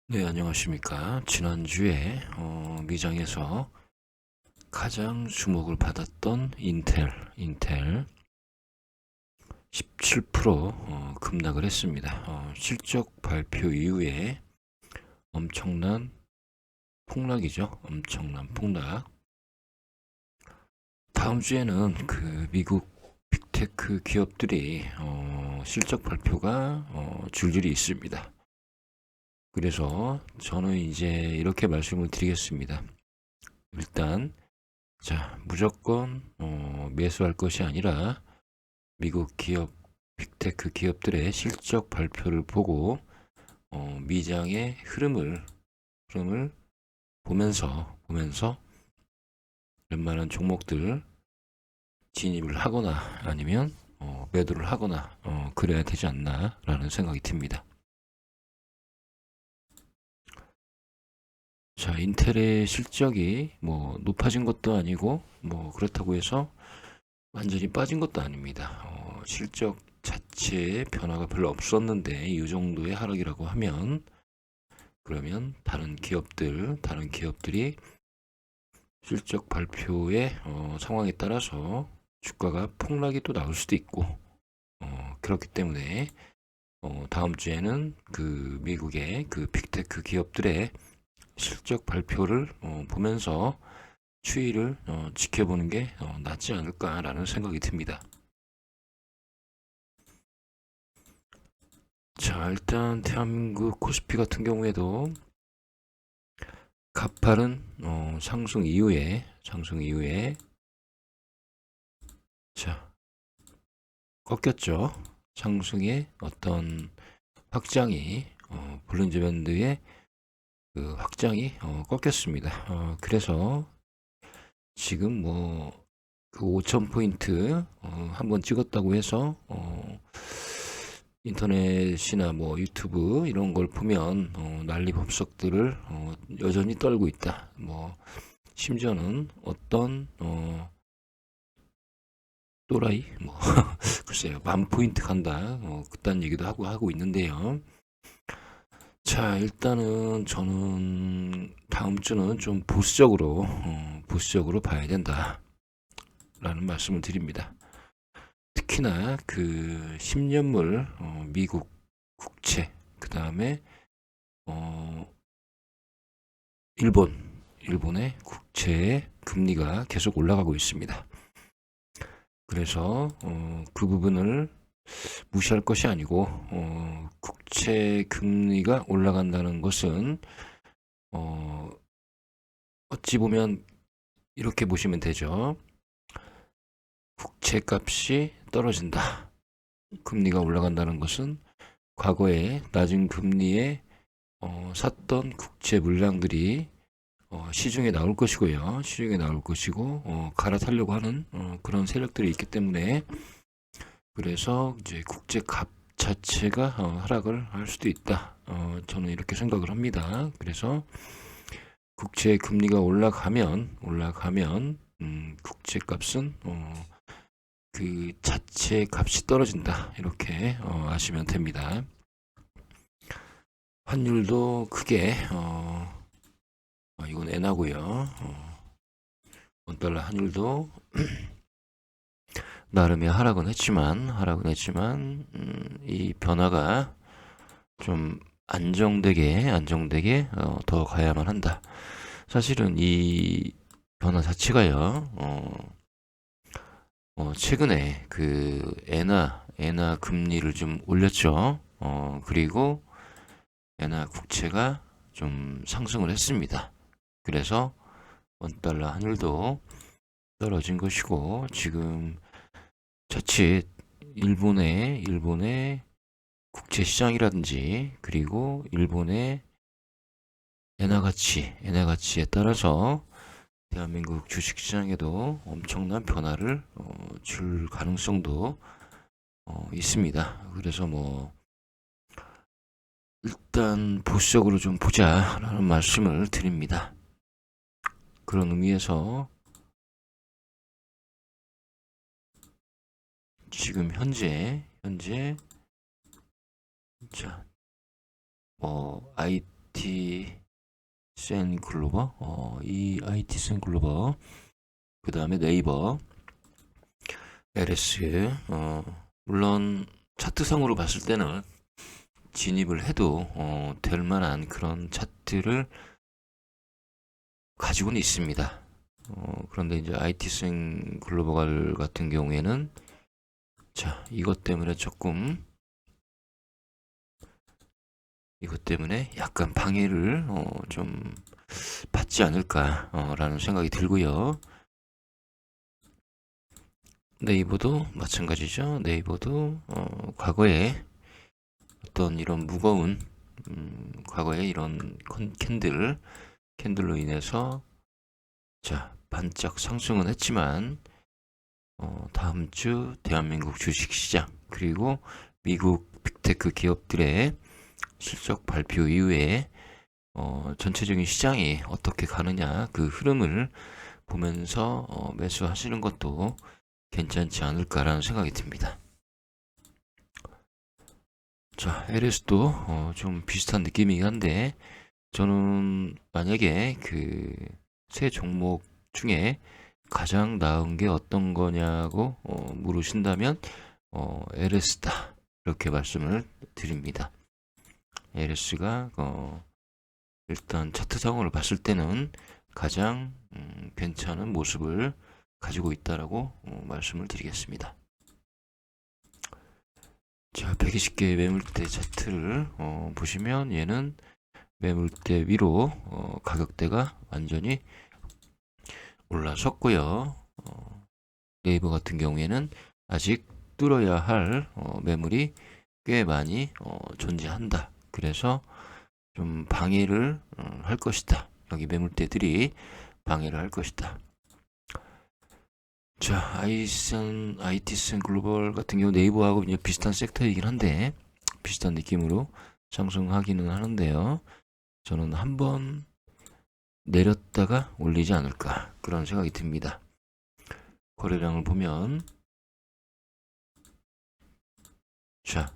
네, 안녕하십니까. 지난주에 미장에서 가장 주목을 받았던 인텔 17% 급락을 했습니다. 실적 발표 이후에 엄청난 폭락이죠. 엄청난 폭락. 다음 주에는 그 미국 빅테크 기업들이 실적 발표가 줄줄이 있습니다. 그래서 저는 이제 이렇게 말씀을 드리겠습니다. 일단 자, 무조건 매수할 것이 아니라 미국 기업, 빅테크 기업들의 실적 발표를 보고 미장의 흐름을 보면서 웬만한 종목들 진입을 하거나 아니면 매도를 하거나 그래야 되지 않나라는 생각이 듭니다. 자, 인텔의 실적이 뭐 높아진 것도 아니고 뭐 그렇다고 해서 완전히 빠진 것도 아닙니다. 실적 자체의 변화가 별로 없었는데 이 정도의 하락이라고 하면 그러면 다른 기업들이 실적 발표의 상황에 따라서 주가가 폭락이 또 나올 수도 있고 그렇기 때문에 다음 주에는 그 미국의 그 빅테크 기업들의 실적 발표를 보면서 추이를 지켜보는 게 낫지 않을까라는 생각이 듭니다. 자, 일단 대한민국 코스피 같은 경우에도 가파른 상승 이후에 자, 꺾였죠. 상승의 어떤 확장이 볼린저 밴드의 그 확장이 꺾였습니다. 그래서 지금 뭐 그 5,000포인트 한번 찍었다고 해서 인터넷이나 뭐 유튜브 이런 걸 보면 난리법석들을 여전히 떨고 있다. 뭐 심지어는 어떤 또라이 뭐 글쎄요, 만 포인트 간다 그딴 얘기도 하고 있는데요. 자, 일단은 저는 다음 주는 좀 보수적으로 봐야 된다라는 말씀을 드립니다. 특히나 그 10년물 미국 국채, 그 다음에 어, 일본의 국채의 금리가 계속 올라가고 있습니다. 그래서 그 부분을 무시할 것이 아니고 국채 금리가 올라간다는 것은 어찌 보면 이렇게 보시면 되죠. 국채 값이 떨어진다. 금리가 올라간다는 것은 과거에 낮은 금리에 샀던 국채 물량들이 시중에 나올 것이고요. 시중에 나올 것이고 갈아타려고 하는 그런 세력들이 있기 때문에 그래서 이제 국제 값 자체가 하락을 할 수도 있다. 저는 이렇게 생각을 합니다. 그래서 국채 금리가 올라가면 국채 값은 그 자체 값이 떨어진다. 이렇게 아시면 됩니다. 환율도 크게 이건 엔화고요. 원달러 환율도 나름의 하락은 했지만 이 변화가 좀 안정되게 더 가야만 한다. 사실은 이 변화 자체가요. 최근에 그 엔화 금리를 좀 올렸죠. 그리고 엔화 국채가 좀 상승을 했습니다. 그래서 원달러 환율도 떨어진 것이고 지금 자칫 일본의 국제 시장이라든지 그리고 일본의 엔화 가치에 따라서 대한민국 주식 시장에도 엄청난 변화를 줄 가능성도 있습니다. 그래서 뭐 일단 보수적으로 좀 보자라는 말씀을 드립니다. 그런 의미에서 지금 현재 자, IT IT 센글로버, 이 IT 센글로버, 그 다음에 네이버, LS, 물론 차트상으로 봤을 때는 진입을 해도 될 만한 그런 차트를 가지고는 있습니다. 그런데 이제 IT생 글로벌 같은 경우에는 자, 이것 때문에 약간 방해를 좀 받지 않을까라는 생각이 들고요. 네이버도 마찬가지죠. 네이버도 과거에 어떤 이런 무거운 과거에 이런 캔들로 인해서 자, 반짝 상승은 했지만 다음 주 대한민국 주식시장 그리고 미국 빅테크 기업들의 실적 발표 이후에 전체적인 시장이 어떻게 가느냐 그 흐름을 보면서 매수하시는 것도 괜찮지 않을까라는 생각이 듭니다. 자, LS도 좀 비슷한 느낌이긴 한데 저는 만약에 그 세 종목 중에 가장 나은 게 어떤 거냐고 물으신다면 LS다 이렇게 말씀을 드립니다. LS가 일단 차트상으로 봤을 때는 가장 괜찮은 모습을 가지고 있다라고 말씀을 드리겠습니다. 자, 120개 매물대 차트를 보시면 얘는 매물대 위로 가격대가 완전히 올라섰고요. 네이버 같은 경우에는 아직 뚫어야 할 매물이 꽤 많이 존재한다. 그래서 좀 방해를 할 것이다. 여기 매물대들이 방해를 할 것이다. 자, IT슨 글로벌 같은 경우 네이버하고 이제 비슷한 섹터이긴 한데 비슷한 느낌으로 상승하기는 하는데요. 저는 한번 내렸다가 올리지 않을까 그런 생각이 듭니다. 거래량을 보면 자,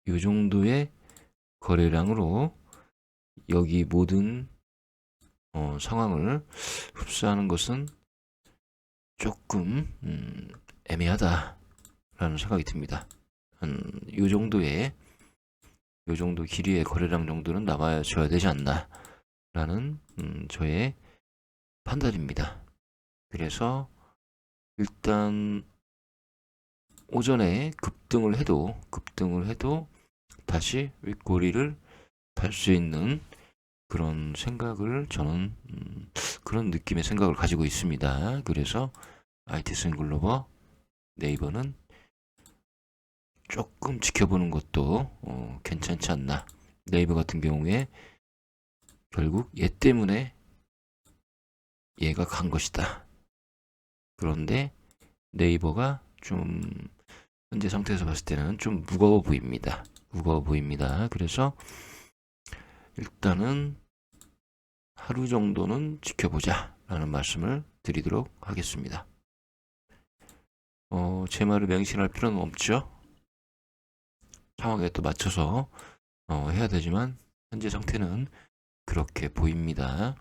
이 정도의 거래량으로 여기 모든 상황을 흡수하는 것은 조금 애매하다라는 생각이 듭니다. 이 정도의 요 정도 길이의 거래량 정도는 남아줘야 되지 않나라는 저의 판단입니다. 그래서 일단 오전에 급등을 해도 다시 윗꼬리를 달 수 있는 그런 생각을 저는 그런 느낌의 생각을 가지고 있습니다. 그래서 IT슨 글로벌 네이버는 조금 지켜보는 것도 괜찮지 않나. 네이버 같은 경우에 결국 얘 때문에 얘가 간 것이다. 그런데 네이버가 좀 현재 상태에서 봤을 때는 좀 무거워 보입니다. 그래서 일단은 하루 정도는 지켜보자 라는 말씀을 드리도록 하겠습니다. 제 말을 맹신할 필요는 없죠. 상황에 또 맞춰서 해야 되지만 현재 상태는 그렇게 보입니다.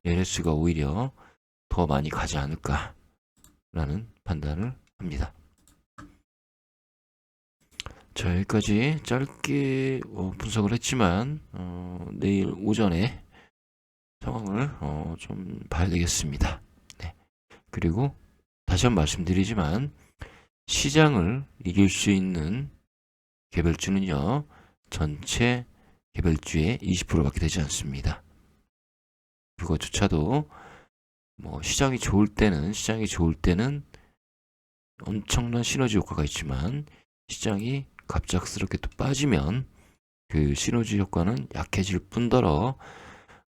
LS가 오히려 더 많이 가지 않을까 라는 판단을 합니다. 자, 여기까지 짧게 분석을 했지만 내일 오전에 상황을 좀 봐야 되겠습니다. 네. 그리고 다시 한번 말씀드리지만 시장을 이길 수 있는 개별주는요 전체 개별주의 20%밖에 되지 않습니다. 그것조차도 뭐 시장이 좋을 때는 엄청난 시너지 효과가 있지만 시장이 갑작스럽게 또 빠지면 그 시너지 효과는 약해질 뿐더러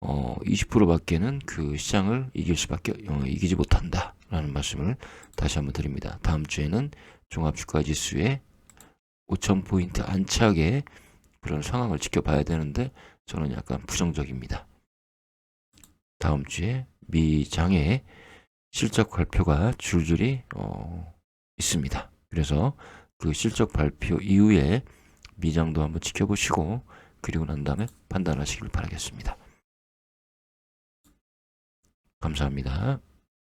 20%밖에는 그 시장을 이기지 못한다라는 말씀을 다시 한번 드립니다. 다음 주에는 종합주가 지수에 5,000포인트 안착의 그런 상황을 지켜봐야 되는데 저는 약간 부정적입니다. 다음 주에 미장의 실적 발표가 줄줄이 있습니다. 그래서 그 실적 발표 이후에 미장도 한번 지켜보시고 그리고 난 다음에 판단하시길 바라겠습니다. 감사합니다.